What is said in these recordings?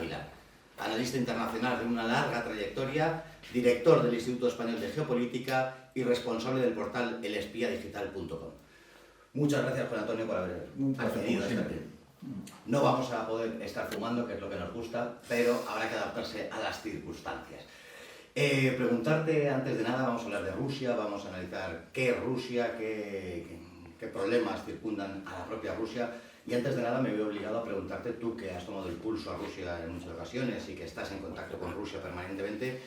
Aguilar, analista internacional de una larga trayectoria, director del Instituto Español de Geopolítica y responsable del portal elespiadigital.com. Muchas gracias, Juan Antonio, por haber accedido a este tiempo. No vamos a poder estar fumando, que es lo que nos gusta, pero habrá que adaptarse a las circunstancias. Preguntarte, antes de nada, vamos a hablar de Rusia, vamos a analizar qué es Rusia, qué problemas circundan a la propia Rusia. Y antes de nada me veo obligado a preguntarte, tú que has tomado el pulso a Rusia en muchas ocasiones y que estás en contacto con Rusia permanentemente,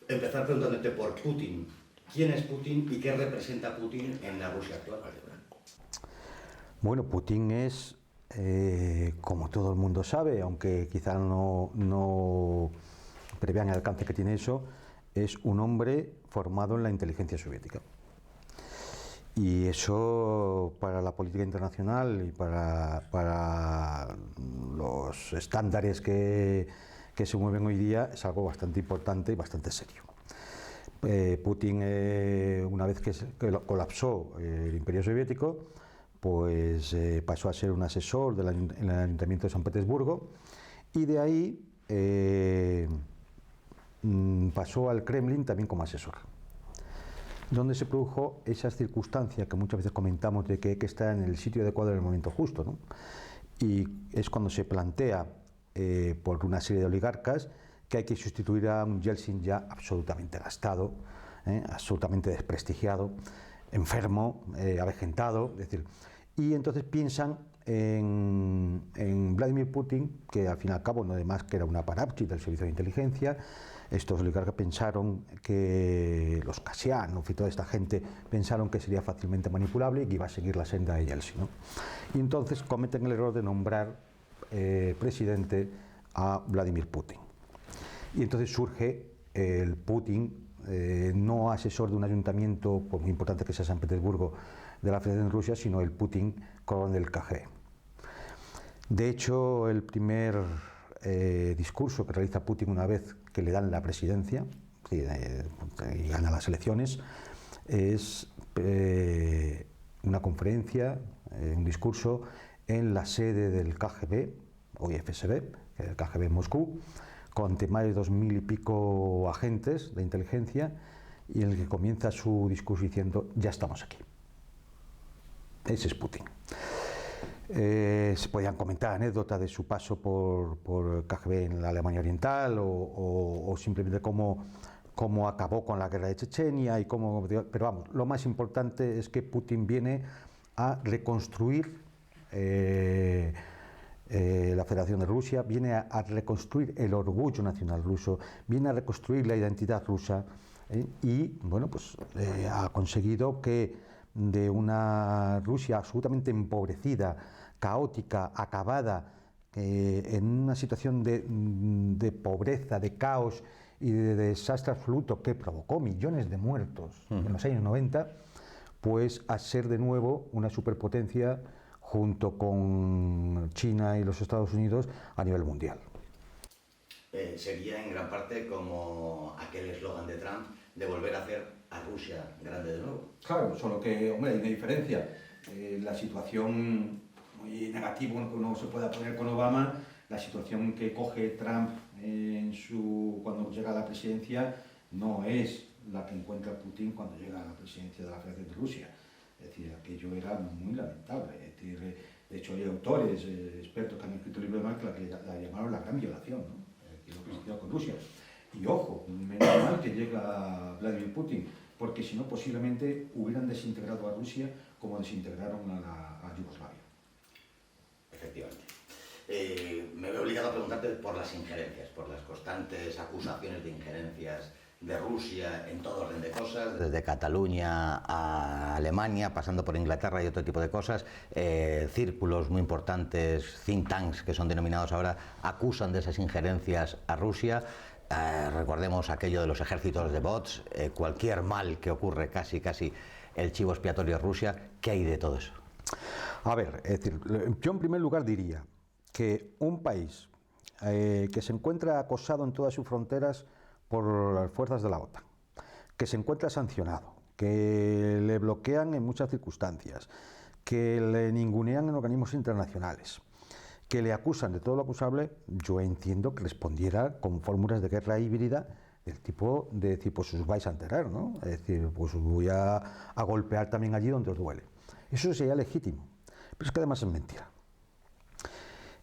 empezar preguntándote por Putin. ¿Quién es Putin y qué representa Putin en la Rusia actual? Bueno, Putin es, como todo el mundo sabe, aunque quizá no prevean el alcance que tiene eso, es un hombre formado en la inteligencia soviética. Y eso para la política internacional y para los estándares que se mueven hoy día es algo bastante importante y bastante serio. Putin, una vez que colapsó el Imperio Soviético, pues pasó a ser un asesor en el Ayuntamiento de San Petersburgo y de ahí pasó al Kremlin también como asesor, donde se produjo esas circunstancias que muchas veces comentamos de que hay que estar en el sitio adecuado en el momento justo, ¿no? Y es cuando se plantea por una serie de oligarcas que hay que sustituir a un Yeltsin ya absolutamente gastado, absolutamente desprestigiado, enfermo, avejentado, es decir, y entonces piensan en Vladimir Putin, que al fin y al cabo no demás que era una parápsis del servicio de inteligencia. Estos oligarcas pensaron que los Kasianov y toda esta gente pensaron que sería fácilmente manipulable y que iba a seguir la senda de Yeltsin, ¿no? Y entonces cometen el error de nombrar presidente a Vladimir Putin. Y entonces surge el Putin, no asesor de un ayuntamiento, por muy importante que sea San Petersburgo, de la Federación de Rusia, sino el Putin coronel del KGB. De hecho, el primer discurso que realiza Putin una vez que le dan la presidencia y gana las elecciones es una conferencia, un discurso en la sede del KGB, hoy FSB, que es el KGB en Moscú, con más de 2000 y pico agentes de inteligencia, y en el que comienza su discurso diciendo: ya estamos aquí. Ese es Putin. Se podían comentar anécdotas de su paso por KGB en la Alemania Oriental o simplemente cómo acabó con la guerra de Chechenia y cómo, pero vamos, lo más importante es que Putin viene a reconstruir la Federación de Rusia, viene a reconstruir el orgullo nacional ruso, viene a reconstruir la identidad rusa, y bueno, pues ha conseguido que de una Rusia absolutamente empobrecida, caótica, acabada, en una situación de pobreza, de caos y de desastre absoluto que provocó millones de muertos en los años 90, pues a ser de nuevo una superpotencia junto con China y los Estados Unidos a nivel mundial. Sería en gran parte como aquel eslogan de Trump de volver a hacer a Rusia grande de nuevo. Claro, solo que, hombre, hay una diferencia. La situación muy negativa que uno se pueda poner con Obama, la situación que coge Trump cuando llega a la presidencia no es la que encuentra Putin cuando llega a la presidencia de la Federación de Rusia. Es decir, aquello era muy lamentable. Es decir, de hecho, hay autores, expertos que han escrito libros de que la llamaron la gran violación, ¿no? Que lo que se quedó con Rusia. Y ojo, menos mal que llega Vladimir Putin, porque si no, posiblemente hubieran desintegrado a Rusia como desintegraron a Yugoslavia. Efectivamente. Me veo obligado a preguntarte por las injerencias, por las constantes acusaciones de injerencias de Rusia en todo orden de cosas, desde Cataluña a Alemania, pasando por Inglaterra y otro tipo de cosas. Círculos muy importantes, think tanks que son denominados ahora, acusan de esas injerencias a Rusia. Recordemos aquello de los ejércitos de bots, cualquier mal que ocurre, casi el chivo expiatorio es Rusia. ¿Qué hay de todo eso? A ver, es decir, yo en primer lugar diría que un país que se encuentra acosado en todas sus fronteras por las fuerzas de la OTAN, que se encuentra sancionado, que le bloquean en muchas circunstancias, que le ningunean en organismos internacionales, que le acusan de todo lo acusable, yo entiendo que respondiera con fórmulas de guerra híbrida del tipo de decir, pues os vais a enterar, ¿no? Es decir, pues os voy a golpear también allí donde os duele. Eso sería legítimo, pero es que además es mentira.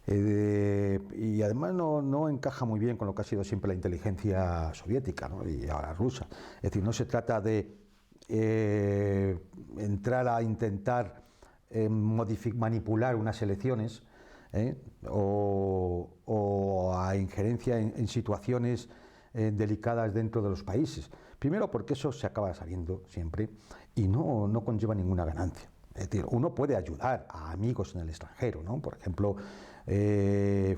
Y además no encaja muy bien con lo que ha sido siempre la inteligencia soviética, ¿no? Y ahora rusa. Es decir, no se trata de entrar a intentar manipular unas elecciones o a injerencia en situaciones delicadas dentro de los países. Primero porque eso se acaba sabiendo siempre y no conlleva ninguna ganancia. Es decir, uno puede ayudar a amigos en el extranjero, ¿no? Por ejemplo,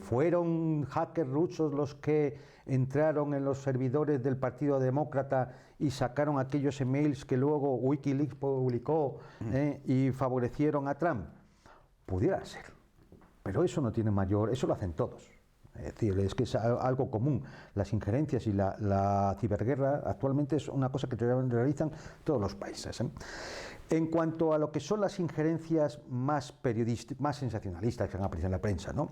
fueron hackers rusos los que entraron en los servidores del Partido Demócrata y sacaron aquellos emails que luego Wikileaks publicó y favorecieron a Trump. Pudiera ser, pero eso no tiene mayor, eso lo hacen todos. Es decir, es que es algo común. Las injerencias y la ciberguerra actualmente es una cosa que realizan todos los países. En cuanto a lo que son las injerencias más sensacionalistas que han aparecido en la prensa, ¿no?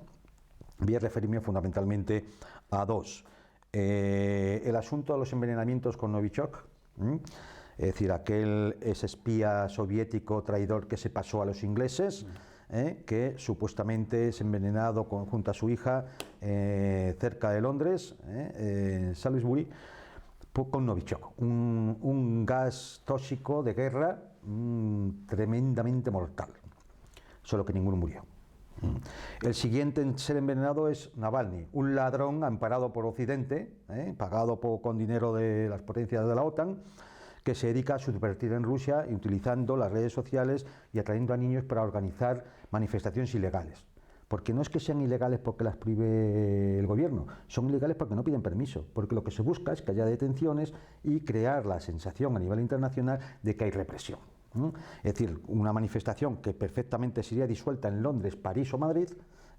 Voy a referirme fundamentalmente a dos. El asunto de los envenenamientos con Novichok, es decir, aquel espía soviético traidor que se pasó a los ingleses, que supuestamente es envenenado junto a su hija cerca de Londres, en Salisbury, con Novichok, un gas tóxico de guerra tremendamente mortal, solo que ninguno murió. El siguiente en ser envenenado es Navalny, un ladrón amparado por Occidente, pagado con dinero de las potencias de la OTAN, que se dedica a subvertir en Rusia y utilizando las redes sociales y atrayendo a niños para organizar manifestaciones ilegales. Porque no es que sean ilegales porque las prohíbe el gobierno, son ilegales porque no piden permiso, porque lo que se busca es que haya detenciones y crear la sensación a nivel internacional de que hay represión. Es decir, una manifestación que perfectamente sería disuelta en Londres, París o Madrid,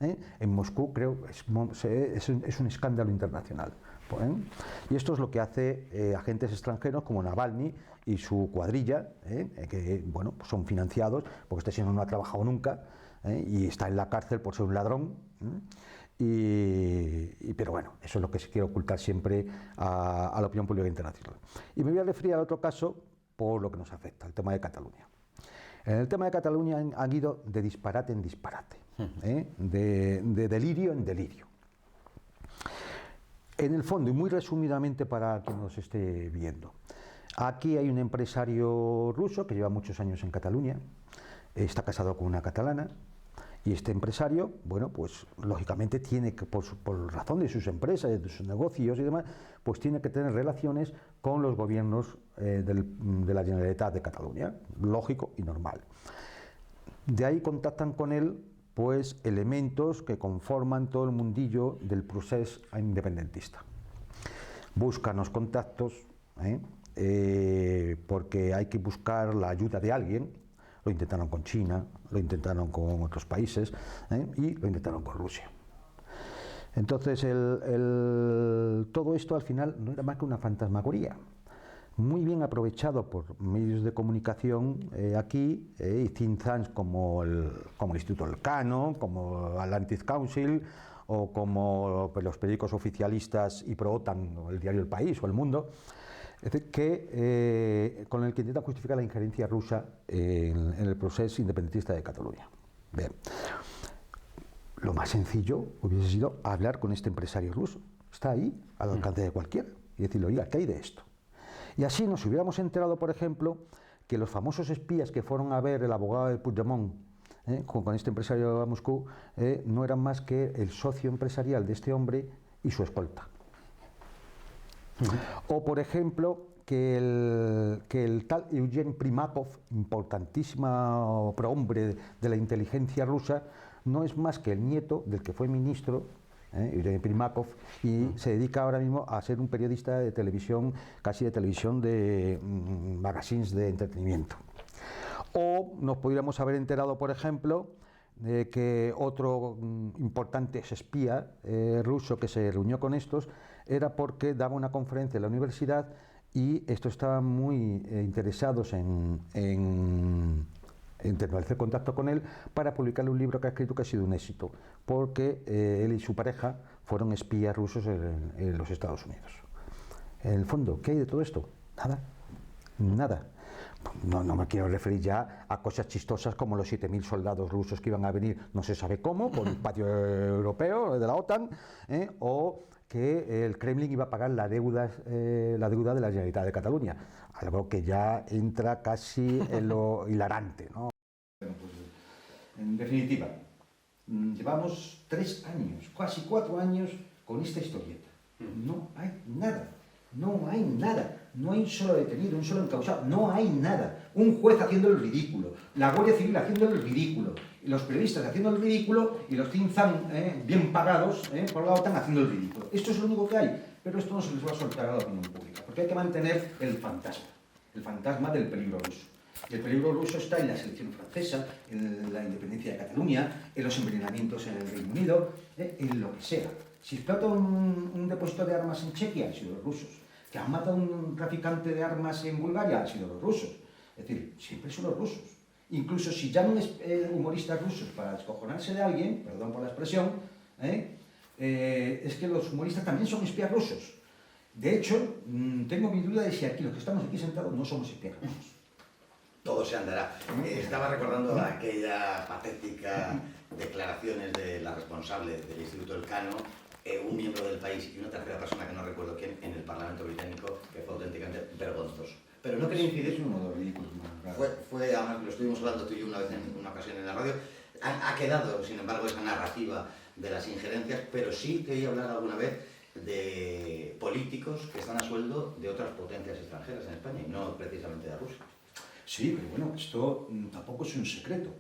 en Moscú creo es un escándalo internacional. Y esto es lo que hace agentes extranjeros como Navalny y su cuadrilla, que bueno, pues son financiados, porque este señor no ha trabajado nunca y está en la cárcel por ser un ladrón. Pero bueno, eso es lo que se quiere ocultar siempre a la opinión pública internacional. Y me voy a referir al otro caso por lo que nos afecta, el tema de Cataluña. En el tema de Cataluña han ido de disparate en disparate, de delirio en delirio. En el fondo, y muy resumidamente para quien nos esté viendo, aquí hay un empresario ruso que lleva muchos años en Cataluña, está casado con una catalana, y este empresario, bueno, pues lógicamente tiene que, por razón de sus empresas, de sus negocios y demás, pues tiene que tener relaciones con los gobiernos de la Generalitat de Cataluña, lógico y normal. De ahí contactan con él pues elementos que conforman todo el mundillo del procés independentista. Buscan los contactos, porque hay que buscar la ayuda de alguien. Lo intentaron con China, lo intentaron con otros países y lo intentaron con Rusia. Entonces todo esto al final no era más que una fantasmagoría, muy bien aprovechado por medios de comunicación aquí y think tanks como el Instituto Elcano, como Atlantic Council o como los periódicos oficialistas y pro-OTAN, o el diario El País o El Mundo, es decir, con el que intenta justificar la injerencia rusa en el proceso independentista de Cataluña. Bien. Lo más sencillo hubiese sido hablar con este empresario ruso. Está ahí, al alcance de cualquiera, y decirle, oiga, ¿qué hay de esto? Y así nos hubiéramos enterado, por ejemplo, que los famosos espías que fueron a ver el abogado de Puigdemont con este empresario a Moscú no eran más que el socio empresarial de este hombre y su escolta. O, por ejemplo, que el tal Eugen Primakov, importantísimo prohombre de la inteligencia rusa, no es más que el nieto del que fue ministro, Eugen Primakov, y se dedica ahora mismo a ser un periodista de televisión, casi de televisión de magazines de entretenimiento. O nos podríamos haber enterado, por ejemplo, de que otro importante espía ruso que se reunió con estos era porque daba una conferencia en la universidad y estos estaban muy interesados en establecer contacto con él para publicarle un libro que ha escrito que ha sido un éxito, porque él y su pareja fueron espías rusos en los Estados Unidos. En el fondo, ¿qué hay de todo esto? Nada, nada. No me quiero referir ya a cosas chistosas como los 7.000 soldados rusos que iban a venir, no se sabe cómo, por el patio europeo de la OTAN, o que el Kremlin iba a pagar la deuda de la Generalitat de Cataluña, algo que ya entra casi en lo hilarante, ¿no? Bueno, pues, en definitiva, llevamos 3 años, casi 4 años con esta historieta. No hay nada, no hay nada. No hay un solo detenido, un solo encausado, no hay nada. Un juez haciendo el ridículo, la Guardia Civil haciendo el ridículo, y los periodistas haciendo el ridículo, y los think tank bien pagados por la OTAN haciendo el ridículo. Esto es lo único que hay, pero esto no se les va a soltar a la opinión pública, porque hay que mantener el fantasma del peligro ruso. Y el peligro ruso está en la selección francesa, en la independencia de Cataluña, en los envenenamientos en el Reino Unido, en lo que sea. Si explota un depósito de armas en Chequia, han sido los rusos. Que han matado a un traficante de armas en Bulgaria, han sido los rusos. Es decir, siempre son los rusos. Incluso si llaman humoristas rusos para descojonarse de alguien, perdón por la expresión, es que los humoristas también son espías rusos. De hecho, tengo mi duda de si aquí los que estamos aquí sentados no somos espías rusos. Todo se andará. Estaba recordando aquella patética declaraciones de la responsable del Instituto Elcano, un miembro del país y una tercera persona que no recuerdo quién en el Parlamento británico, que fue auténticamente vergonzoso. Pero no quería incidir. Es uno de los ridículos más raros. Fue, además, lo estuvimos hablando tú y yo una vez en una ocasión en la radio. Ha quedado, sin embargo, esa narrativa de las injerencias, pero sí quería hablar alguna vez de políticos que están a sueldo de otras potencias extranjeras en España y no precisamente de Rusia. Sí, pero bueno, esto tampoco es un secreto.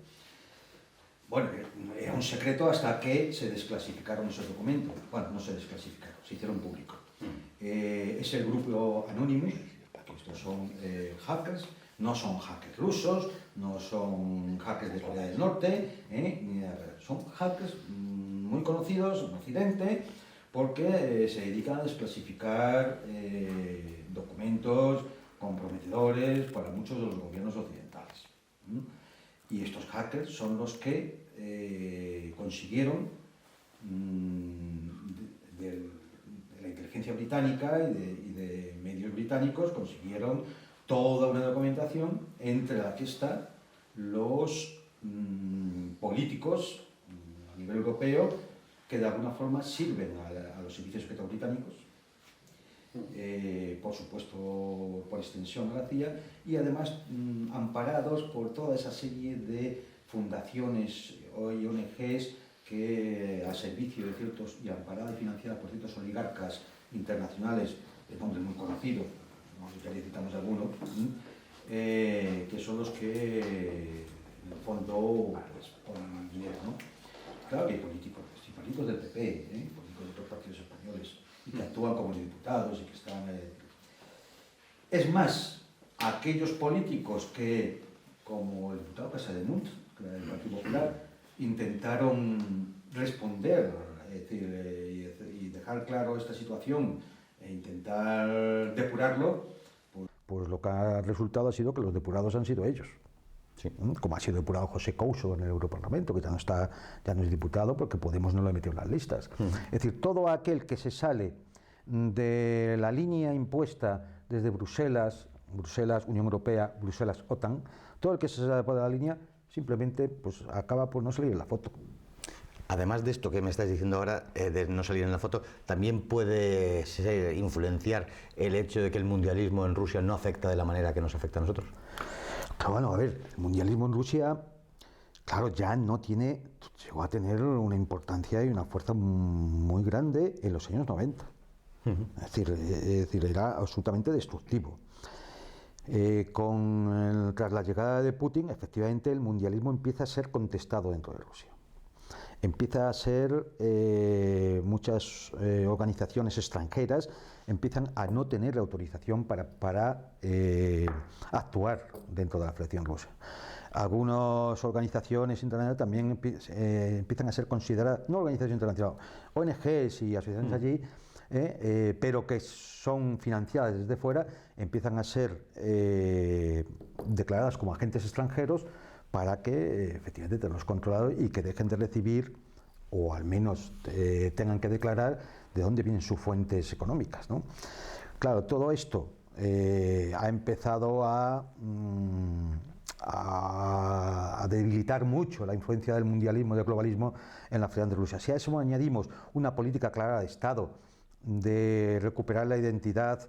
Bueno, era un secreto hasta que se desclasificaron esos documentos. Bueno, no se desclasificaron, se hicieron públicos. Es el grupo Anonymous, estos son hackers, no son hackers rusos, no son hackers de Corea del Norte, son hackers muy conocidos en Occidente porque se dedican a desclasificar documentos comprometedores para muchos de los gobiernos occidentales. Y estos hackers son los que consiguieron de la inteligencia británica y de medios británicos, consiguieron toda una documentación entre la que están los políticos a nivel europeo que de alguna forma sirven a los servicios secretos británicos, por supuesto por extensión a la CIA, y además amparados por toda esa serie de fundaciones y ONGs que a servicio de ciertos, y amparadas y financiadas por ciertos oligarcas internacionales de nombre muy conocido, no sé si ya citamos alguno, que son los que en el fondo pues, ponen el dinero, ¿no? Claro que hay políticos del PP, políticos de otros partidos españoles, y que actúan como diputados y que están... Es más, aquellos políticos que, como el diputado Casademunt, que era del Partido Popular, intentaron responder, es decir, y dejar claro esta situación e intentar depurarlo, pues lo que ha resultado ha sido que los depurados han sido ellos. Sí. Como ha sido depurado José Couso en el Europarlamento, que ya no es diputado porque Podemos no lo ha metido en las listas. Es decir, todo aquel que se sale de la línea impuesta desde Bruselas, Unión Europea, Bruselas, OTAN, todo el que se sale de la línea simplemente pues, acaba por no salir en la foto. Además de esto que me estáis diciendo ahora, de no salir en la foto, también puede influenciar el hecho de que el mundialismo en Rusia no afecta de la manera que nos afecta a nosotros. Claro, bueno, a ver, el mundialismo en Rusia, claro, ya no tiene, llegó a tener una importancia y una fuerza muy grande en los años 90. Es decir, era absolutamente destructivo. Tras la llegada de Putin, efectivamente, el mundialismo empieza a ser contestado dentro de Rusia. Empieza a ser, muchas organizaciones extranjeras empiezan a no tener autorización para actuar dentro de la Federación Rusa. Algunas organizaciones internacionales también empiezan a ser consideradas, no organizaciones internacionales, ONGs y asociaciones allí, pero que son financiadas desde fuera, empiezan a ser declaradas como agentes extranjeros para que efectivamente tenganlos controlados y que dejen de recibir, o al menos tengan que declarar de dónde vienen sus fuentes económicas, ¿no? Claro, todo esto ha empezado a debilitar mucho la influencia del mundialismo y del globalismo en la Federación de Rusia. Si a eso añadimos una política clara de Estado de recuperar la identidad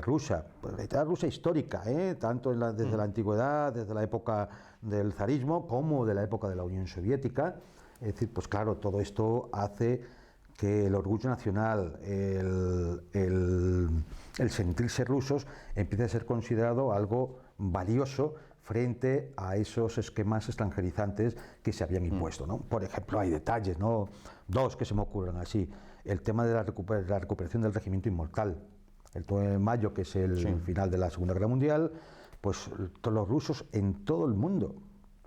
rusa, pues la identidad rusa histórica, tanto desde la antigüedad, desde la época del zarismo, como de la época de la Unión Soviética. Es decir, pues claro, todo esto hace que el orgullo nacional, el sentirse rusos, empiece a ser considerado algo valioso frente a esos esquemas extranjerizantes que se habían impuesto, ¿no? Por ejemplo, hay detalles, ¿no? Dos que se me ocurren así. El tema de la recuperación del regimiento inmortal. El 9 de mayo, que es el final de la Segunda Guerra Mundial, pues todos los rusos en todo el mundo,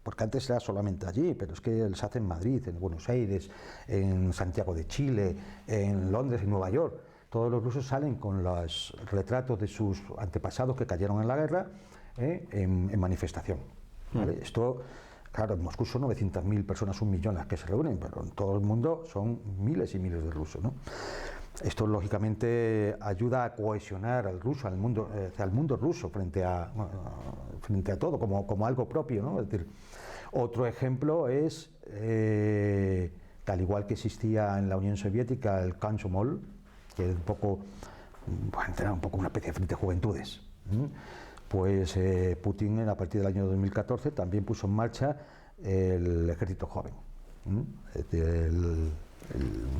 porque antes era solamente allí, pero es que se hace en Madrid, en Buenos Aires, en Santiago de Chile, en Londres y Nueva York. Todos los rusos salen con los retratos de sus antepasados que cayeron en la guerra en manifestación. ¿Vale? Esto, claro, en Moscú son 900.000 personas, 1 millón las que se reúnen, pero en todo el mundo son miles y miles de rusos, ¿no? Esto lógicamente ayuda a cohesionar al ruso, al mundo ruso frente a todo, como algo propio, ¿no? Es decir, otro ejemplo es, al igual que existía en la Unión Soviética el Komsomol, que es un poco una especie de frente de juventudes, pues Putin a partir del año 2014 también puso en marcha el ejército joven. Es decir,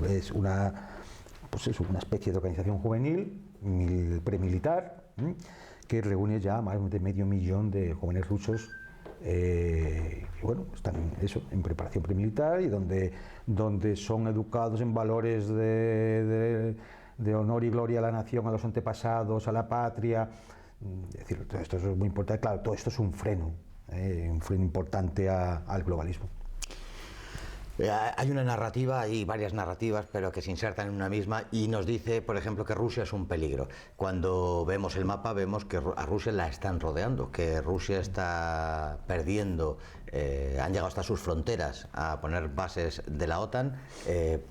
es una especie de organización juvenil, premilitar, que reúne ya más de 500.000 de jóvenes rusos que bueno, están en preparación premilitar y donde son educados en valores de honor y gloria a la nación, a los antepasados, a la patria. Es decir, todo esto es muy importante. Claro, todo esto es un freno importante al globalismo. Hay una narrativa, hay varias narrativas, pero que se insertan en una misma y nos dice, por ejemplo, que Rusia es un peligro. Cuando vemos el mapa vemos que a Rusia la están rodeando, que Rusia está perdiendo, han llegado hasta sus fronteras a poner bases de la OTAN,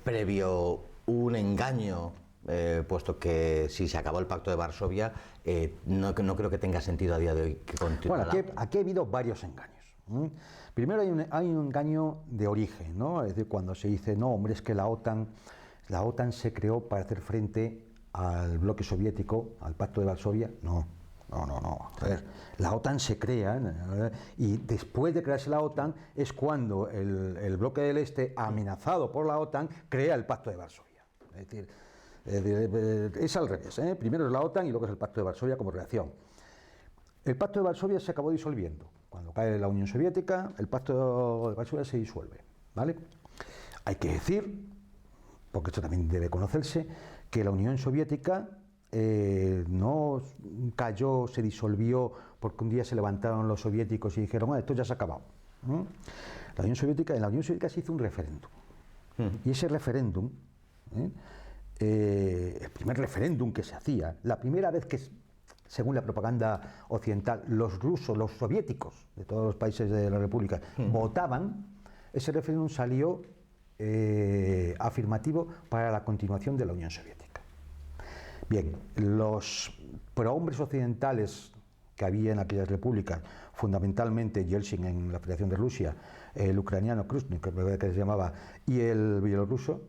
previo un engaño, puesto que si se acabó el Pacto de Varsovia, no creo que tenga sentido a día de hoy que continúe. Bueno, aquí ha habido varios engaños. Primero hay un engaño de origen, ¿no? Es decir, cuando se dice, no, hombre, es que la OTAN se creó para hacer frente al bloque soviético, al Pacto de Varsovia. No. A ver, la OTAN se crea, y después de crearse la OTAN es cuando el bloque del Este, amenazado por la OTAN, crea el Pacto de Varsovia. Es decir, es al revés, primero es la OTAN y luego es el Pacto de Varsovia como reacción. El Pacto de Varsovia se acabó disolviendo. Cuando cae la Unión Soviética, el Pacto de Varsovia se disuelve, ¿vale? Hay que decir, porque esto también debe conocerse, que la Unión Soviética no cayó, se disolvió porque un día se levantaron los soviéticos y dijeron, esto ya se ha acabado. En la Unión Soviética se hizo un referéndum. Y ese referéndum, el primer referéndum que se hacía, la primera vez que, según la propaganda occidental, los rusos, los soviéticos de todos los países de la República votaban, ese referéndum salió afirmativo para la continuación de la Unión Soviética. Bien, los prohombres occidentales que había en aquellas repúblicas, fundamentalmente Yeltsin en la Federación de Rusia, el ucraniano Khrushchev, que se llamaba, y el bielorruso,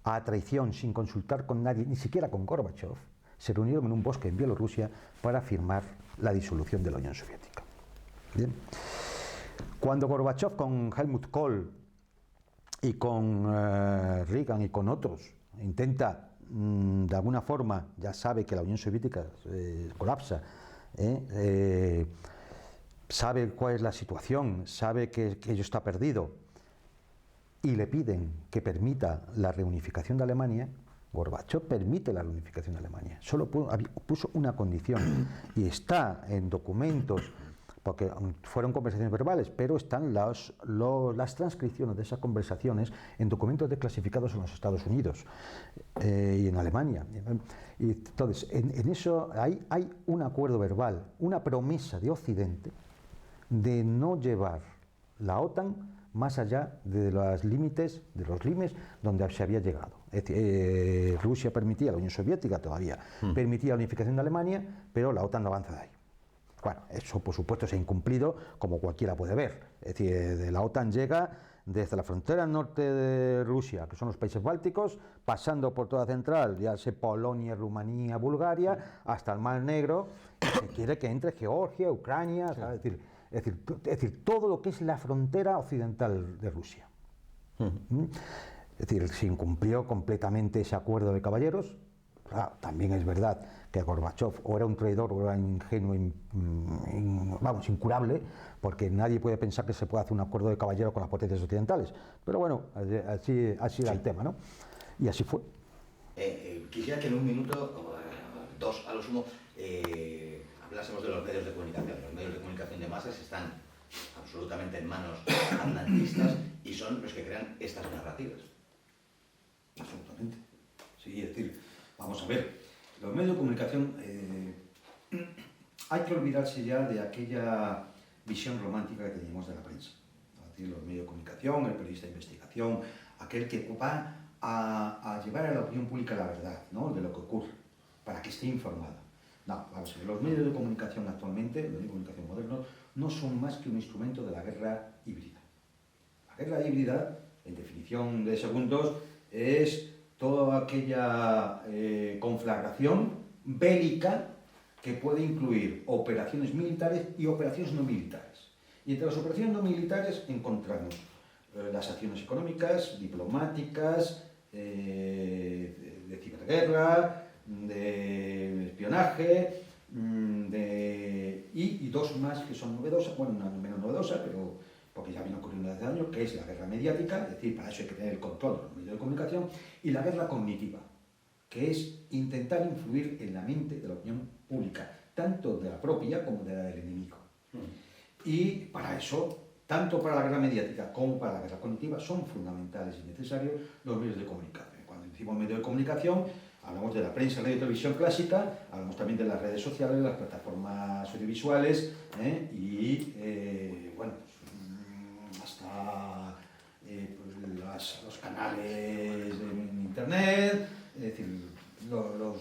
a traición, sin consultar con nadie, ni siquiera con Gorbachev, se reunieron en un bosque en Bielorrusia para firmar la disolución de la Unión Soviética. Bien. Cuando Gorbachev con Helmut Kohl y con Reagan y con otros intenta de alguna forma, ya sabe que la Unión Soviética colapsa, sabe cuál es la situación, sabe que ello está perdido y le piden que permita la reunificación de Alemania, Gorbachev permite la reunificación de Alemania, solo puso una condición y está en documentos, porque fueron conversaciones verbales, pero están las transcripciones de esas conversaciones en documentos desclasificados en los Estados Unidos y en Alemania. Y entonces, en eso hay un acuerdo verbal, una promesa de Occidente de no llevar la OTAN más allá de los límites donde se había llegado. Es decir, Rusia permitía, la Unión Soviética todavía permitía la unificación de Alemania, pero la OTAN no avanza de ahí. Bueno, eso por supuesto se ha incumplido, como cualquiera puede ver. Es decir, la OTAN llega desde la frontera norte de Rusia, que son los países bálticos, pasando por toda central, ya sea Polonia, Rumanía, Bulgaria, hasta el Mar Negro, y se quiere que entre Georgia, Ucrania, ¿sabes? Es decir, todo lo que es la frontera occidental de Rusia. Es decir, se incumplió completamente ese acuerdo de caballeros. Claro, también es verdad que Gorbachev o era un traidor o era ingenuo, vamos, incurable, porque nadie puede pensar que se puede hacer un acuerdo de caballeros con las potencias occidentales. Pero bueno, así era el tema, ¿no? Y así fue. Quisiera que en un minuto, o dos a lo sumo, hablásemos de los medios de comunicación. Los medios de comunicación de masas están absolutamente en manos atlantistas y son los que crean estas narrativas. Absolutamente. Sí, es decir, vamos a ver, los medios de comunicación, hay que olvidarse ya de aquella visión romántica que teníamos de la prensa. Es decir, los medios de comunicación, el periodista de investigación, aquel que va a llevar a la opinión pública la verdad, ¿no?, de lo que ocurre, para que esté informada. No, vamos a ver, los medios de comunicación actualmente, los medios de comunicación modernos, no son más que un instrumento de la guerra híbrida. La guerra híbrida, en definición de segundos, es toda aquella conflagración bélica que puede incluir operaciones militares y operaciones no militares. Y entre las operaciones no militares encontramos las acciones económicas, diplomáticas, de ciberguerra, de espionaje, y dos más que son novedosas, bueno, una menos novedosa, pero porque ya viene ocurriendo desde hace años, que es la guerra mediática, es decir, para eso hay que tener el control de los medios de comunicación, y la guerra cognitiva, que es intentar influir en la mente de la opinión pública, tanto de la propia como de la del enemigo. Y para eso, tanto para la guerra mediática como para la guerra cognitiva, son fundamentales y necesarios los medios de comunicación. Cuando decimos medios de comunicación, hablamos de la prensa, radio y televisión clásica, hablamos también de las redes sociales, las plataformas audiovisuales, bueno, hasta los canales en internet, es decir, los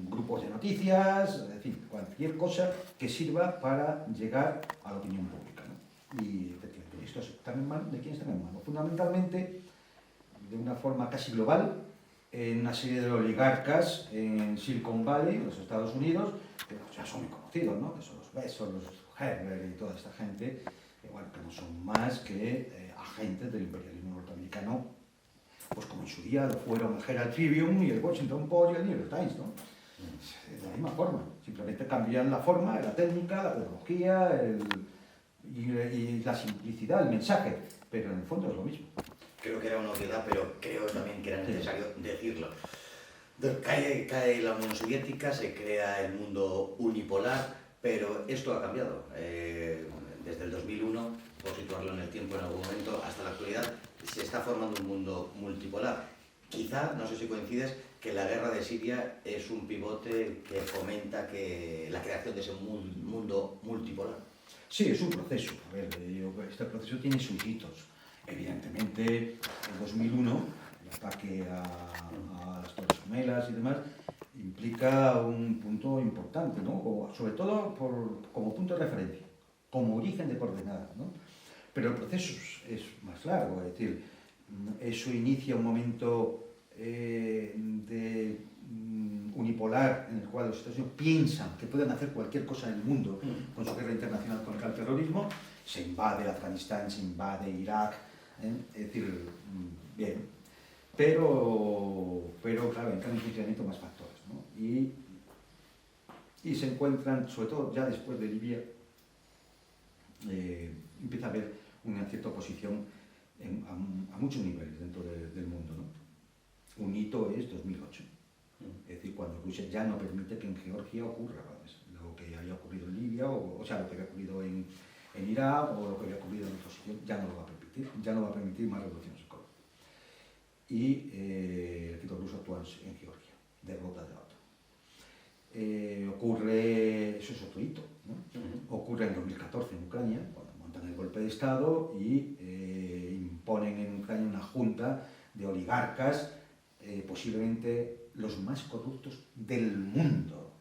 grupos de noticias, es decir, cualquier cosa que sirva para llegar a la opinión pública, ¿no? Y efectivamente, esto está en manos de quién está en manos. Fundamentalmente, de una forma casi global, en una serie de oligarcas en Silicon Valley, en los Estados Unidos, que ya son muy conocidos, ¿no? Que son los Bezos, los Herbert y toda esta gente, bueno, que no son más que agentes del imperialismo norteamericano, pues como en su día lo fueron el Herald Tribune y el Washington Post y el New York Times, ¿no? De la misma forma, simplemente cambian la forma, la técnica, la pedagogía y la simplicidad, el mensaje, pero en el fondo es lo mismo. Creo que era una obviedad, pero creo también que era necesario decirlo. Cae la Unión Soviética, se crea el mundo unipolar, pero esto ha cambiado. Desde el 2001, por situarlo en el tiempo en algún momento, hasta la actualidad, se está formando un mundo multipolar. Quizá, no sé si coincides, que la guerra de Siria es un pivote que fomenta la creación de ese mundo multipolar. Sí, es un proceso. A ver, este proceso tiene sus hitos. Evidentemente, en 2001, el ataque a las Torres Gemelas y demás, implica un punto importante, ¿no? Sobre todo como punto de referencia, como origen de coordenadas, ¿no? Pero el proceso es más largo, es decir, eso inicia un momento de unipolar en el cual los Estados Unidos piensan que pueden hacer cualquier cosa en el mundo con su guerra internacional contra el terrorismo. Se invade Afganistán, se invade Irak, es decir, bien, pero claro, entran en funcionamiento más factores, ¿no? Y se encuentran, sobre todo ya después de Libia, empieza a haber una cierta oposición a muchos niveles dentro del mundo, ¿no? Un hito es 2008, es decir, cuando Rusia ya no permite que en Georgia ocurra, ¿sabes?, lo que había ocurrido en Libia, o sea, lo que había ocurrido en Irak, o lo que había ocurrido en otros sitios, ya no lo va a permitir, ya no va a permitir más revoluciones en Colombia. Y el ejército ruso actúa en Georgia, derrota de la OTAN. Ocurre, eso es otro hito, ¿no? Ocurre ocurre en 2014 en Ucrania, cuando montan el golpe de Estado y imponen en Ucrania una junta de oligarcas, posiblemente los más corruptos del mundo.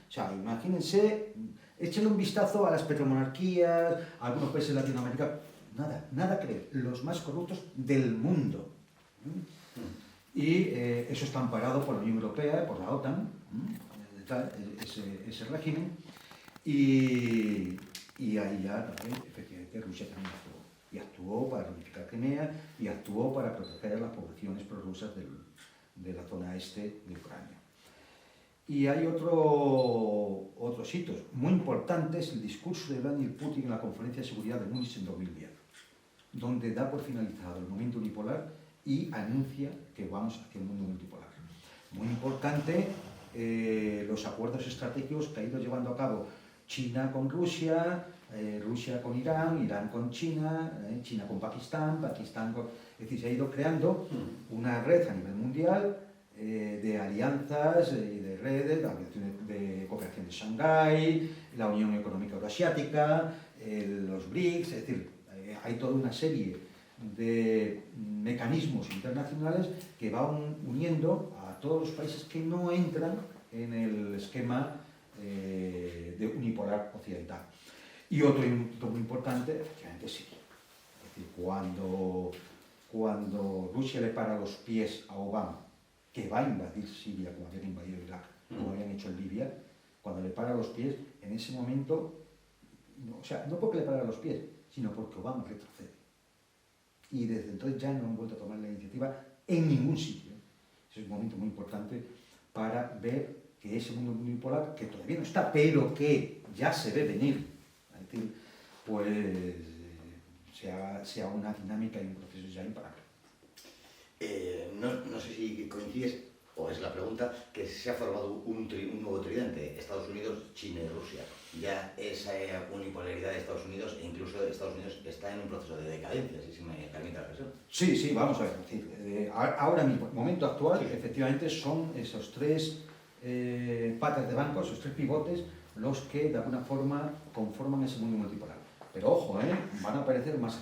O sea, imagínense, échenle un vistazo a las petromonarquías, a algunos países de Latinoamérica, nada que ver, los más corruptos del mundo. Y eso está amparado por la Unión Europea, por la OTAN, ese régimen, y ahí ya también, efectivamente, Rusia también actuó. Y actuó para reunificar Crimea y actuó para proteger a las poblaciones prorrusas de la zona este de Ucrania. Y hay otros hitos muy importantes, el discurso de Vladimir Putin en la Conferencia de Seguridad de Múnich en 2010, donde da por finalizado el momento unipolar y anuncia que vamos hacia un mundo multipolar. Muy importante los acuerdos estratégicos que ha ido llevando a cabo China con Rusia, Rusia con Irán, Irán con China, China con Pakistán, Pakistán con... Es decir, se ha ido creando una red a nivel mundial de alianzas y de redes, la Organización de Cooperación de Shanghái, la Unión Económica Euroasiática, los BRICS, es decir, hay toda una serie de mecanismos internacionales que van uniendo a todos los países que no entran en el esquema de unipolar occidental. Y otro punto muy importante, efectivamente, Siria. Es decir, cuando Rusia le para los pies a Obama, que va a invadir Siria como habían invadido Irak, como habían hecho en Libia, cuando le para los pies, en ese momento, o sea, no porque le para los pies, sino porque Obama retrocede. Y desde entonces ya no han vuelto a tomar la iniciativa en ningún sitio. Ese es un momento muy importante para ver que ese mundo unipolar, que todavía no está, pero que ya se ve venir, es decir, pues sea una dinámica y un proceso ya imparable. No sé si coincides, o es la pregunta, que se ha formado un nuevo tridente, Estados Unidos, China y Rusia. Ya esa unipolaridad de Estados Unidos, e incluso Estados Unidos está en un proceso de decadencia, si se me permite la expresión. Sí, vamos a ver. Es decir, ahora mismo, el momento actual, efectivamente, son esos tres patas de banco, esos tres pivotes, los que de alguna forma conforman ese mundo multipolar. Pero ojo, van a aparecer más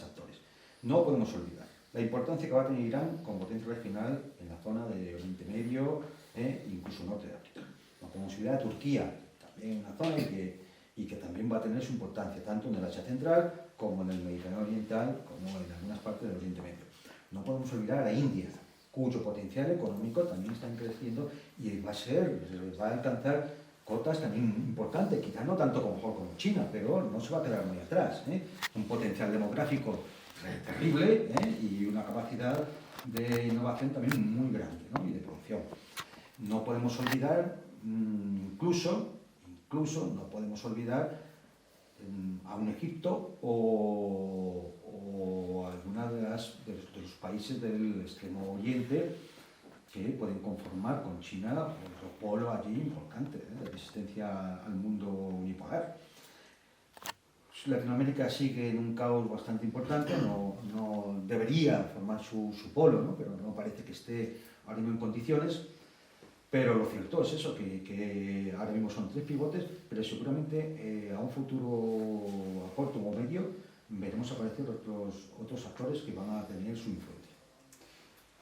actores. No podemos olvidar la importancia que va a tener Irán como potencia regional en la zona de Oriente Medio, incluso norte de África. No podemos olvidar a Turquía, también en una zona y que también va a tener su importancia, tanto en el Asia Central como en el Mediterráneo Oriental, como en algunas partes del Oriente Medio. No podemos olvidar a la India, cuyo potencial económico también está creciendo y va a alcanzar cotas también importantes, quizás no tanto como China, pero no se va a quedar muy atrás. Un potencial demográfico terrible y una capacidad de innovación también muy grande, ¿no? Y de producción. No podemos olvidar, incluso no podemos olvidar a un Egipto o alguna de los países del extremo oriente que pueden conformar con China otro polo allí importante de resistencia al mundo unipolar. Latinoamérica sigue en un caos bastante importante, no debería formar su polo, ¿no? Pero no parece que esté ahora mismo en condiciones. Pero lo cierto es eso, que ahora mismo son tres pivotes, pero seguramente a un futuro a corto o medio veremos aparecer otros actores que van a tener su influencia.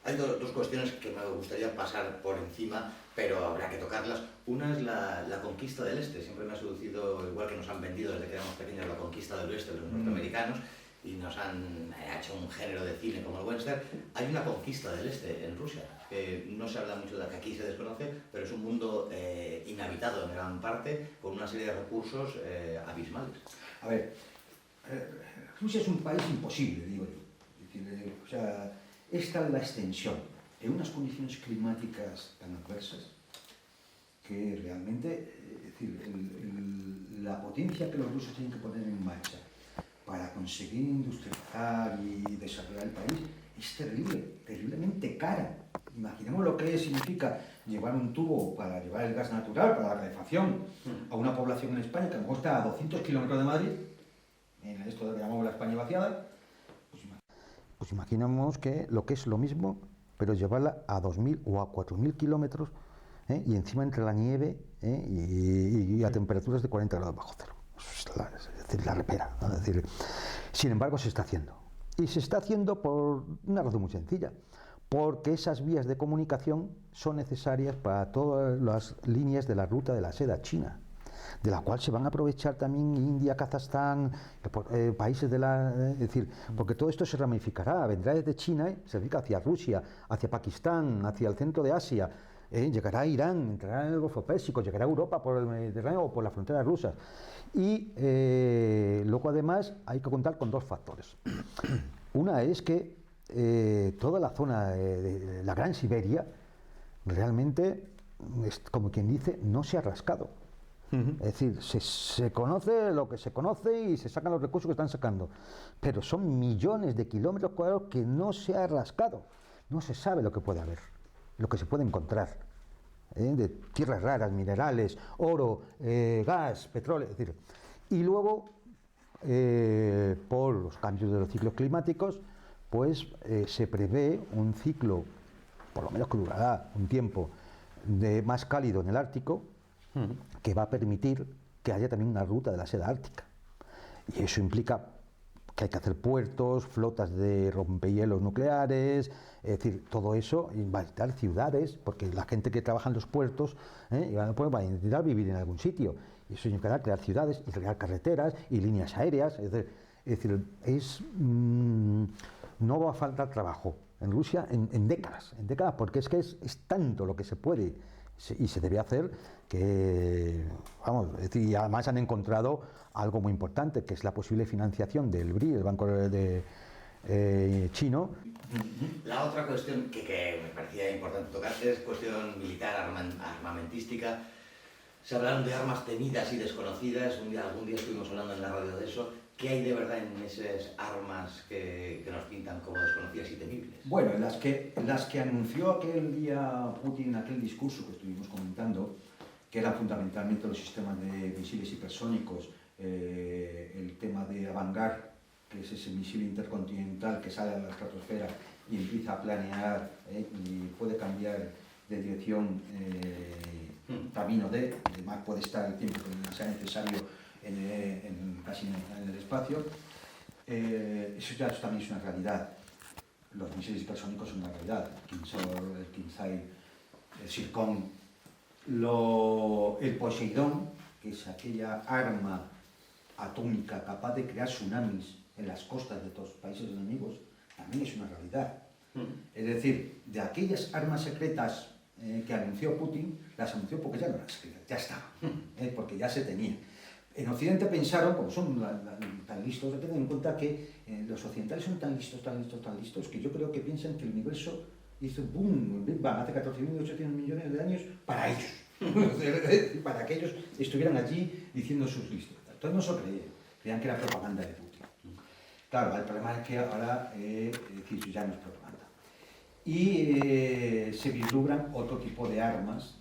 Hay dos cuestiones que me gustaría pasar por encima, pero habrá que tocarlas. Una es la conquista del Este. Siempre me ha seducido, igual que nos han vendido desde que éramos pequeños, la conquista del Oeste, los norteamericanos, y nos han hecho un género de cine como el western. Hay una conquista del Este en Rusia, que no se habla mucho de la que aquí se desconoce, pero es un mundo inhabitado en gran parte, con una serie de recursos abismales. A ver, Rusia es un país imposible, digo yo. Es decir, o sea, esta es la extensión en unas condiciones climáticas tan adversas que realmente, es decir, la potencia que los rusos tienen que poner en marcha para conseguir industrializar y desarrollar el país es terriblemente cara. Imaginemos lo que significa llevar un tubo para llevar el gas natural, para la calefacción, a una población en España que a lo mejor está a 200 kilómetros de Madrid, en esto que llamamos la España vaciada. Pues imaginamos que lo que es lo mismo, pero llevarla a 2.000 o a 4.000 kilómetros y encima entre la nieve y a temperaturas de 40 grados bajo cero. Es decir, la repera, ¿no? Es decir, sin embargo, se está haciendo. Y se está haciendo por una razón muy sencilla, porque esas vías de comunicación son necesarias para todas las líneas de la ruta de la seda china, de la cual se van a aprovechar también India, Kazajstán, países de la... es decir, porque todo esto se ramificará, vendrá desde China, se ramifica hacia Rusia, hacia Pakistán, hacia el centro de Asia, llegará a Irán, entrará en el Golfo Pérsico, llegará a Europa por el Mediterráneo o por las fronteras rusas. Y luego además hay que contar con dos factores. Una es que toda la zona de la Gran Siberia realmente, como quien dice, no se ha rascado. Es decir, se conoce lo que se conoce y se sacan los recursos que están sacando, pero son millones de kilómetros cuadrados que no se ha rascado. No se sabe lo que puede haber, lo que se puede encontrar, de tierras raras, minerales, oro, gas, petróleo, es decir. Y luego, por los cambios de los ciclos climáticos, pues se prevé un ciclo, por lo menos que durará un tiempo, más cálido en el Ártico, que va a permitir que haya también una ruta de la seda ártica. Y eso implica que hay que hacer puertos, flotas de rompehielos nucleares, es decir, todo eso, y va a necesitar ciudades, porque la gente que trabaja en los puertos va a necesitar vivir en algún sitio. Y eso significará crear ciudades y crear carreteras y líneas aéreas. Es decir, no va a faltar trabajo en Rusia en décadas, porque es que es tanto lo que se puede y se debe hacer que, vamos, es decir, y además han encontrado algo muy importante, que es la posible financiación del BRI, el Banco chino. La otra cuestión que me parecía importante tocar es cuestión militar, armamentística. Se hablaron de armas temidas y desconocidas, algún día estuvimos hablando en la radio de eso. ¿Qué hay de verdad en esas armas que nos pintan como desconocidas y temibles? Bueno, las que anunció aquel día Putin en aquel discurso que estuvimos comentando, que eran fundamentalmente los sistemas de misiles hipersónicos, el tema de Avangard, que es ese misil intercontinental que sale a la estratosfera y empieza a planear y puede cambiar de dirección camino además puede estar el tiempo que sea necesario casi en el espacio. Eso ya también es una realidad. Los misiles hipersónicos son una realidad. El Kinzhal, el Zircon, el Poseidón, que es aquella arma atómica capaz de crear tsunamis en las costas de todos los países enemigos, también es una realidad. Es decir, de aquellas armas secretas que anunció Putin, las anunció porque ya no eran secretas, ya estaban, porque ya se tenían. En Occidente pensaron, como son tan listos, hay que tener en cuenta que los occidentales son tan listos, que yo creo que piensan que el universo hizo boom, el Big Bang, hace 14.800 millones de años para ellos, para que ellos estuvieran allí diciendo sus listos. Entonces no se lo creían que era propaganda de Putin. Claro, el problema es que ahora ya no es propaganda. Y se vislumbran otro tipo de armas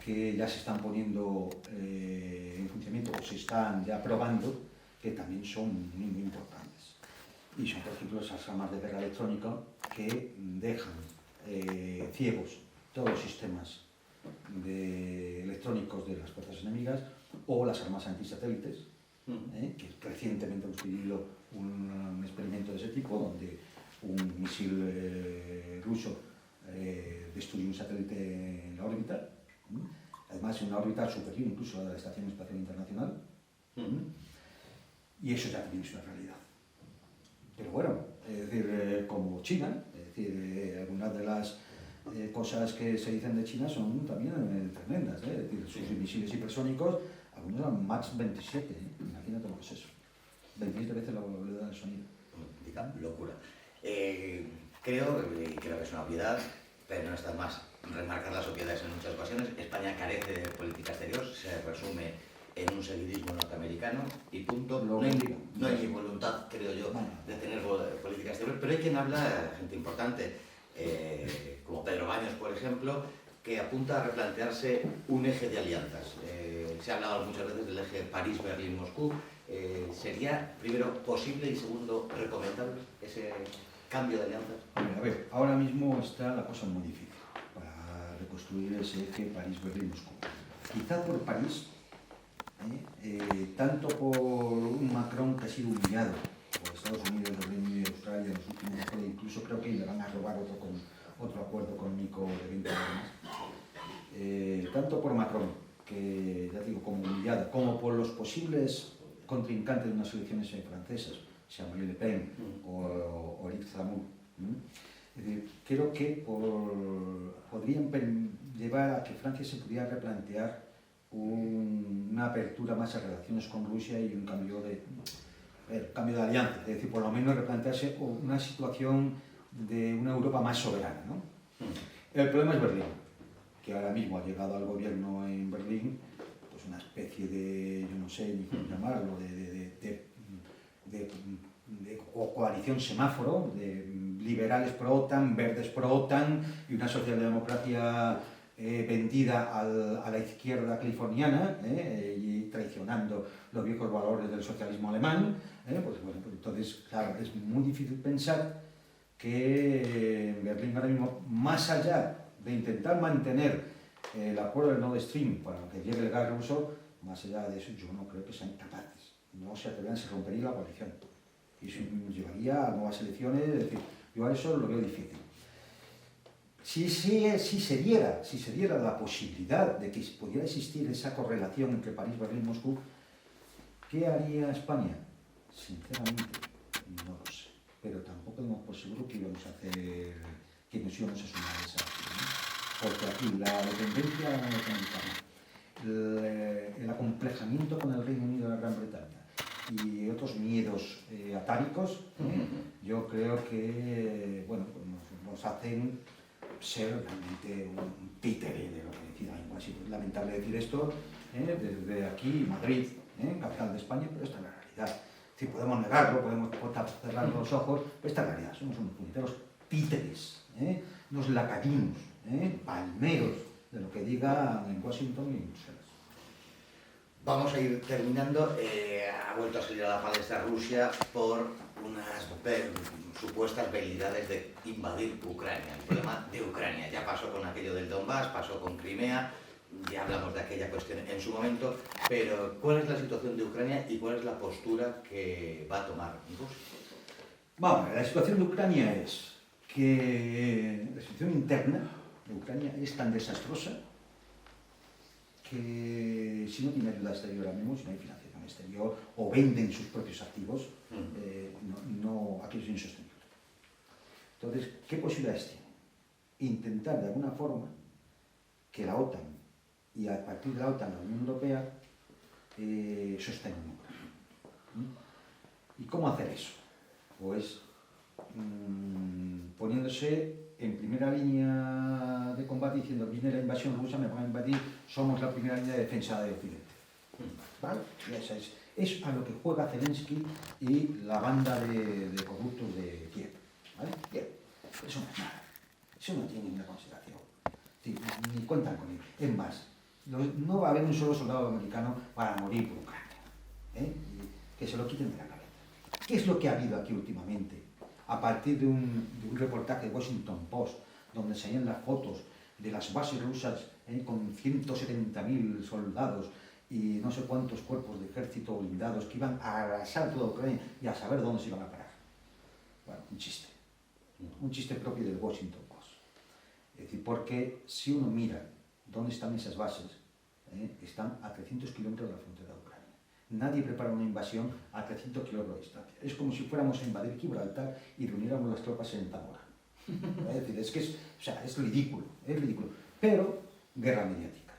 que ya se están poniendo en funcionamiento o se están ya probando, que también son muy importantes. Y son, por ejemplo, esas armas de guerra electrónica que dejan ciegos todos los sistemas electrónicos de las fuerzas enemigas, o las armas antisatélites, que recientemente hemos tenido un experimento de ese tipo, donde un misil ruso destruye un satélite en la órbita, además en una órbita superior incluso a la Estación Espacial Internacional, y eso ya también es una realidad. Pero bueno, es decir, como China, es decir, algunas de las cosas que se dicen de China son también tremendas, es decir, sus misiles hipersónicos, algunos eran Mach 27, imagínate lo que es eso, 27 veces la velocidad del sonido. Locura. Creo que es una obviedad, pero no está más remarcar las obviedades en muchas ocasiones. España carece de política exterior, se resume en un seguidismo norteamericano y punto. No hay ni voluntad, creo yo, de tener política exterior, pero hay quien habla, gente importante, como Pedro Baños, por ejemplo, que apunta a replantearse un eje de alianzas. Se ha hablado muchas veces del eje París-Berlín-Moscú. ¿Sería, primero, posible y segundo, recomendable ese cambio de alianzas? A ver, ahora mismo está la cosa muy difícil para construir ese eje París-Berlín-Moscú. Quizá por París, tanto por un Macron que ha sido humillado por Estados Unidos, el Reino Unido y Australia en los últimos años, incluso creo que le van a robar otro acuerdo económico de 20 años. Tanto por Macron, que ya digo, como humillado, como por los posibles contrincantes de unas elecciones francesas, sea Marine Le Pen o Eric Zemmour. Es decir, creo que podrían llevar a que Francia se pudiera replantear una apertura más a relaciones con Rusia y un cambio de alianza, es decir, por lo menos replantearse una situación de una Europa más soberana, ¿no? El problema es Berlín, que ahora mismo ha llegado al gobierno en Berlín pues una especie de, yo no sé ni cómo llamarlo, de coalición semáforo, de liberales pro-OTAN, verdes pro-OTAN y una socialdemocracia vendida a la izquierda californiana y traicionando los viejos valores del socialismo alemán. Pues bueno, pues entonces, claro, es muy difícil pensar que en Berlín ahora mismo, más allá de intentar mantener el acuerdo del Nord Stream para que llegue el gas ruso, más allá de eso yo no creo que sean capaces. No se atreverán, se rompería la coalición. Y eso nos llevaría a nuevas elecciones, es decir, yo a eso lo veo difícil. Si se diera la posibilidad de que pudiera existir esa correlación entre París, Berlín y Moscú, ¿qué haría España? Sinceramente, no lo sé. Pero tampoco tenemos por seguro que nos íbamos a sumar a esa acción, ¿no? Porque aquí la dependencia norteamericana, el acomplejamiento con el Reino Unido y la Gran Bretaña y otros miedos atávicos, yo creo que bueno, pues nos hacen ser realmente un títere de lo que decida. Es lamentable decir esto desde aquí, Madrid, capital de España, pero esta es la realidad. Si podemos negarlo, podemos cerrar los ojos, pero esta es la realidad. Somos unos puñeteros títeres, unos lacayinos, palmeros de lo que diga en Washington y en Bruselas. Vamos a ir terminando. Ha vuelto a salir a la palestra Rusia por unas supuestas veleidades de invadir Ucrania. El problema de Ucrania ya pasó con aquello del Donbass, pasó con Crimea, ya hablamos de aquella cuestión en su momento, pero ¿cuál es la situación de Ucrania y cuál es la postura que va a tomar Rusia? Vamos, la situación de Ucrania es que la situación interna de Ucrania es tan desastrosa que si no tiene ayuda exterior ahora mismo, si no hay financiación exterior o venden sus propios activos, aquello es insostenible. Entonces, ¿qué posibilidades tiene? Intentar de alguna forma que la OTAN y a partir de la OTAN la Unión Europea sostengan Ucrania. ¿Y cómo hacer eso? Pues poniéndose en primera línea de combate diciendo viene la invasión rusa, me van a invadir, somos la primera línea de defensa de Occidente. ¿Vale? Es a lo que juega Zelensky y la banda de corruptos de Kiev. ¿Vale? Bien, eso no es nada, eso no tiene ninguna consideración. Sí, ni cuentan con él. Es más, no va a haber un solo soldado americano para morir por Ucrania. Que se lo quiten de la cabeza. ¿Qué es lo que ha habido aquí últimamente? A partir de un reportaje de Washington Post, donde salían las fotos de las bases rusas con 170.000 soldados y no sé cuántos cuerpos de ejército blindados que iban a arrasar toda Ucrania y a saber dónde se iban a parar. Bueno, un chiste propio del Washington Post. Es decir, porque si uno mira dónde están esas bases, están a 300 kilómetros de la frontera de Ucrania. Nadie prepara una invasión a 300 kilómetros de distancia. Es como si fuéramos a invadir Gibraltar y reuniéramos las tropas en Zamora. Es decir, es ridículo, pero guerra mediática.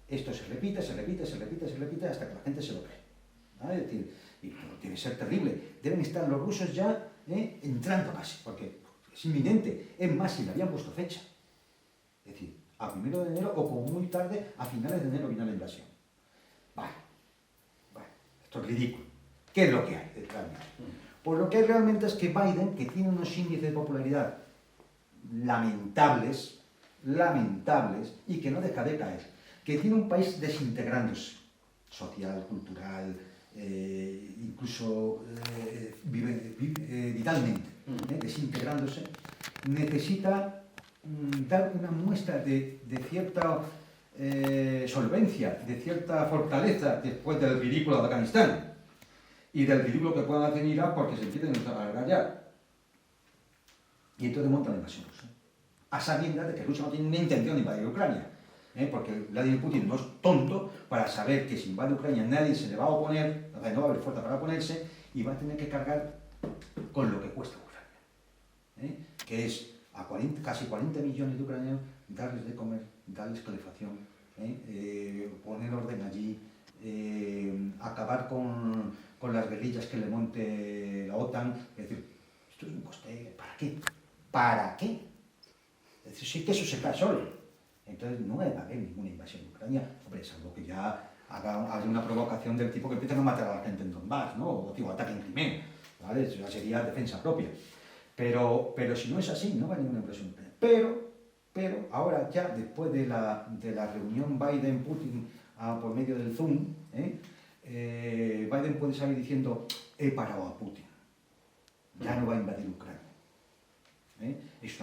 Esto se repite hasta que la gente se lo cree. ¿Vale? Es decir, y debe ser terrible. Deben estar los rusos ya entrando casi, porque es inminente. Es más, si le habían puesto fecha. Es decir, a 1 de enero o como muy tarde, a finales de enero viene la invasión. Vale, esto es ridículo. ¿Qué es lo que hay realmente? Pues lo que hay realmente es que Biden, que tiene unos índices de popularidad lamentables, y que no deja de caer, que tiene un país desintegrándose, social, cultural, incluso vitalmente, desintegrándose, necesita dar una muestra de cierta solvencia, de cierta fortaleza después del ridículo de Afganistán y del ridículo que puedan hacer en Irak porque se empiezan a alargar ya. Y entonces montan la invasión rusa, a sabiendas de que Rusia no tiene ni intención de invadir Ucrania, porque Vladimir Putin no es tonto para saber que si invade Ucrania nadie se le va a oponer, o sea, no va a haber fuerza para oponerse y va a tener que cargar con lo que cuesta Ucrania, que es a casi 40 millones de ucranianos darles de comer, darles calefacción, poner orden allí, acabar con las guerrillas que le monte la OTAN. Es decir, esto es un coste. ¿Para qué? ¿Para qué? Es decir, sí que eso se cae solo. Entonces no va a haber ninguna invasión de Ucrania, hombre, salvo que ya haya una provocación del tipo que empiecen a matar a la gente en Donbass, ¿no? O digo, ataque en Crimea, ¿vale? Eso ya sería defensa propia. Pero si no es así, no va a haber ninguna invasión de Ucrania. Pero ahora ya, después de la reunión Biden-Putin por medio del Zoom, Biden puede salir diciendo, he parado a Putin, ya no va a invadir Ucrania. Es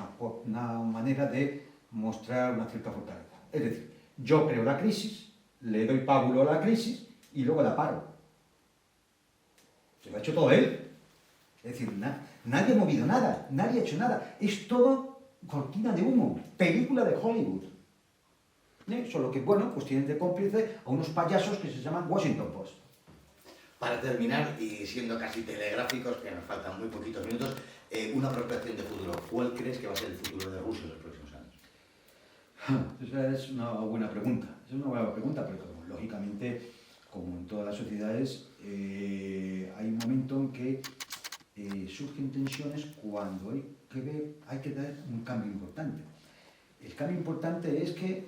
una manera de mostrar una cierta fortaleza. Es decir, yo creo la crisis, le doy pábulo a la crisis y luego la paro. Se lo ha hecho todo él. Es decir, nadie ha movido nada, nadie ha hecho nada. Es todo cortina de humo, película de Hollywood. Solo que, bueno, pues tienen de cómplice a unos payasos que se llaman Washington Post. Para terminar, y siendo casi telegráficos, que nos faltan muy poquitos minutos, una prospección de futuro. ¿Cuál crees que va a ser el futuro de Rusia en los próximos años? Esa es una buena pregunta. Es una buena pregunta, pero lógicamente, como en todas las sociedades, hay un momento en que surgen tensiones cuando hay que dar un cambio importante. El cambio importante es que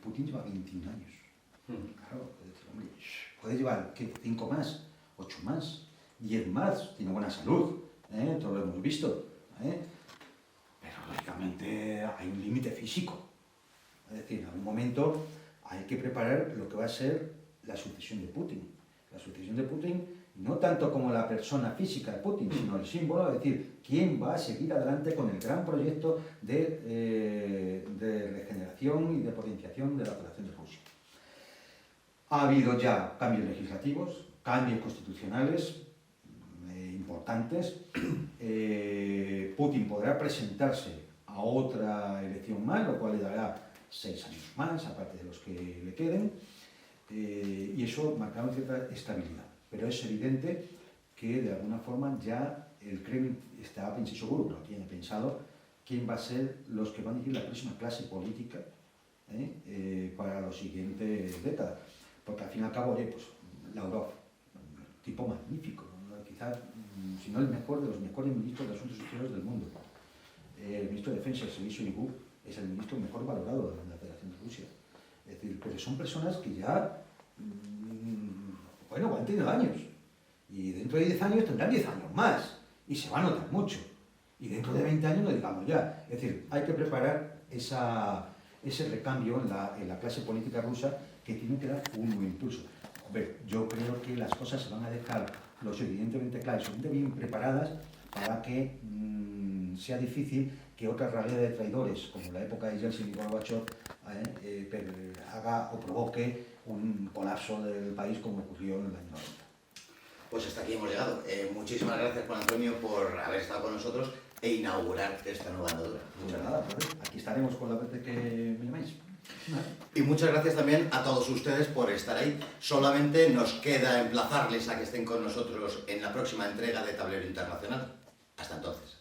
Putin lleva 21 años. Claro, hombre, puede llevar 5 más, 8 más, 10 más, tiene buena salud, todo lo hemos visto. Pero lógicamente hay un límite físico. Es decir, en algún momento hay que preparar lo que va a ser la sucesión de Putin. La sucesión de Putin, no tanto como la persona física de Putin, sino el símbolo, es decir, quién va a seguir adelante con el gran proyecto de regeneración y de potenciación de la Federación de Rusia. Ha habido ya cambios legislativos, cambios constitucionales importantes. Putin podrá presentarse a otra elección más, lo cual le dará 6 años más, aparte de los que le queden, y eso marcará una cierta estabilidad. Pero es evidente que de alguna forma ya el Kremlin está seguro, lo tiene pensado, quién va a ser los que van a dirigir la próxima clase política para los siguientes décadas. Porque al fin y al cabo, pues Lavrov, tipo magnífico, ¿no? Quizás, si no el mejor de los mejores ministros de Asuntos Exteriores del mundo. El ministro de Defensa, Sergei Shoigu, es el ministro mejor valorado de la Federación de Rusia. Es decir, pero son personas que ya, bueno, han tenido años. Y dentro de 10 años tendrán 10 años más. Y se va a notar mucho. Y dentro de 20 años lo digamos ya. Es decir, hay que preparar ese recambio en la clase política rusa que tiene que dar un buen impulso. Hombre, yo creo que las cosas se van a dejar lo suficientemente claras, suficientemente bien preparadas para que sea difícil que otra realidad de traidores, como la época de Yeltsin y Gorbachev, haga o provoque un colapso del país como ocurrió en el año 90. Pues hasta aquí hemos llegado. Muchísimas gracias, Juan Antonio, por haber estado con nosotros e inaugurar esta nueva andadura. Muchas gracias. Aquí estaremos con la vez que me llaméis. Y muchas gracias también a todos ustedes por estar ahí. Solamente nos queda emplazarles a que estén con nosotros en la próxima entrega de Tablero Internacional. Hasta entonces.